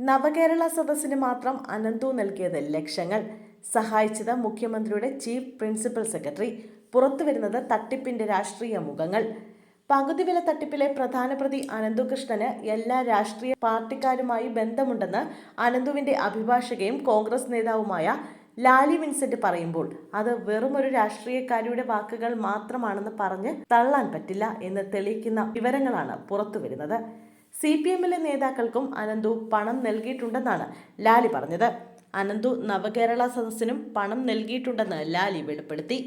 നവകേരള സദസ്സിന് മാത്രം അനന്തു നൽകിയത് ലക്ഷങ്ങൾ. സഹായിച്ചത് മുഖ്യമന്ത്രിയുടെ ചീഫ് പ്രിൻസിപ്പൽ സെക്രട്ടറി. പുറത്തുവരുന്നത് തട്ടിപ്പിന്റെ രാഷ്ട്രീയ മുഖങ്ങൾ. പകുതി വില തട്ടിപ്പിലെ പ്രധാന പ്രതി അനന്തുകൃഷ്ണന് എല്ലാ രാഷ്ട്രീയ പാർട്ടിക്കാരുമായി ബന്ധമുണ്ടെന്ന് അനന്തുവിന്റെ അഭിഭാഷകയും കോൺഗ്രസ് നേതാവുമായ ലാലി വിൻസെന്റ് പറയുമ്പോൾ അത് വെറുമൊരു രാഷ്ട്രീയക്കാരിയുടെ വാക്കുകൾ മാത്രമാണെന്ന് പറഞ്ഞ് തള്ളാൻ പറ്റില്ല എന്ന് തെളിയിക്കുന്ന വിവരങ്ങളാണ് പുറത്തുവരുന്നത്. CPM-ലെ നേതാക്കൾക്കും അനന്തു പണം നൽകിയിട്ടുണ്ടെന്നാണ് ലാലി പറഞ്ഞത്. അനന്തു നവകേരള സദസ്സിനും പണം നൽകിയിട്ടുണ്ടെന്ന് ലാലി വെളിപ്പെടുത്തി.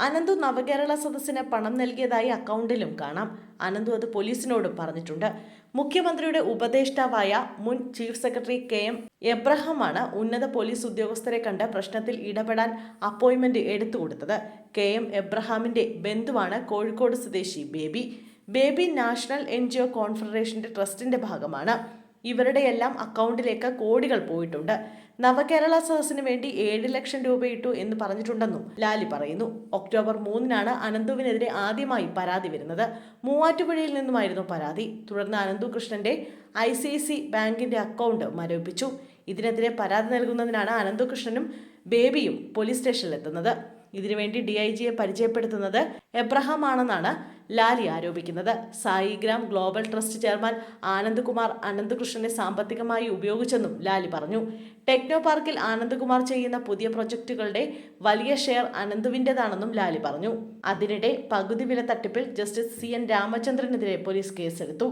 അനന്തു നവകേരള സദസ്സിന് പണം നൽകിയതായി അക്കൗണ്ടിലും കാണാം. അനന്തു അത് പോലീസിനോടും പറഞ്ഞിട്ടുണ്ട്. മുഖ്യമന്ത്രിയുടെ ഉപദേഷ്ടാവായ മുൻ ചീഫ് സെക്രട്ടറി KM എബ്രഹാമാണ് ഉന്നത പോലീസ് ഉദ്യോഗസ്ഥരെ കണ്ട് പ്രശ്നത്തിൽ ഇടപെടാൻ അപ്പോയിന്റ്മെന്റ് എടുത്തുകൊടുത്തത്. KM എബ്രഹാമിന്റെ ബന്ധുവാണ് കോഴിക്കോട് സ്വദേശി ബേബി. ബേബി നാഷണൽ NGO കോൺഫെഡറേഷന്റെ ട്രസ്റ്റിന്റെ ഭാഗമാണ്. ഇവരുടെയെല്ലാം അക്കൗണ്ടിലേക്ക് കോടികൾ പോയിട്ടുണ്ട്. നവകേരള സദസ്സിന് വേണ്ടി 7 ലക്ഷം രൂപ ഇട്ടു എന്ന് പറഞ്ഞിട്ടുണ്ടെന്നും ലാലി പറയുന്നു. ഒക്ടോബർ 3-നാണ് അനന്തുവിനെതിരെ ആദ്യമായി പരാതി വരുന്നത്. മൂവാറ്റുപുഴയിൽ നിന്നുമായിരുന്നു പരാതി. തുടർന്ന് അനന്തു കൃഷ്ണന്റെ ICIC ബാങ്കിന്റെ അക്കൗണ്ട് മരവിപ്പിച്ചു. ഇതിനെതിരെ പരാതി നൽകുന്നതിനാണ് അനന്തുകൃഷ്ണനും ബേബിയും പോലീസ് സ്റ്റേഷനിലെത്തുന്നത്. ഇതിനുവേണ്ടി DIGയെ പരിചയപ്പെടുത്തുന്നത് എബ്രഹാം ആണെന്നാണ് ലാലി ആരോപിക്കുന്നത്. Saigram global trust chairman Anandkumar അനന്തുകൃഷ്ണനെ സാമ്പത്തികമായി ഉപയോഗിച്ചെന്നും ലാലി പറഞ്ഞു. ടെക്നോ പാർക്കിൽ ആനന്ദ്കുമാർ ചെയ്യുന്ന പുതിയ പ്രൊജക്ടുകളുടെ വലിയ ഷെയർ അനന്തുവിൻ്റെതാണെന്നും ലാലി പറഞ്ഞു. അതിനിടെ പകുതി വില തട്ടിപ്പിൽ ജസ്റ്റിസ് CN രാമചന്ദ്രനെതിരെ പോലീസ് കേസെടുത്തു.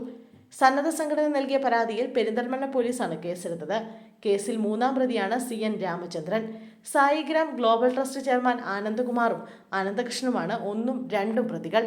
സന്നദ്ധ സംഘടന നൽകിയ പരാതിയിൽ പെരിന്തൽമണ്ണ പോലീസാണ് കേസെടുത്തത്. കേസിൽ 3-ാം പ്രതിയാണ് CN Ramachandran. Saigram global trust chairman ആനന്ദ്കുമാറും അനന്തകൃഷ്ണനുമാണ് 1-ഉം 2-ഉം പ്രതികൾ.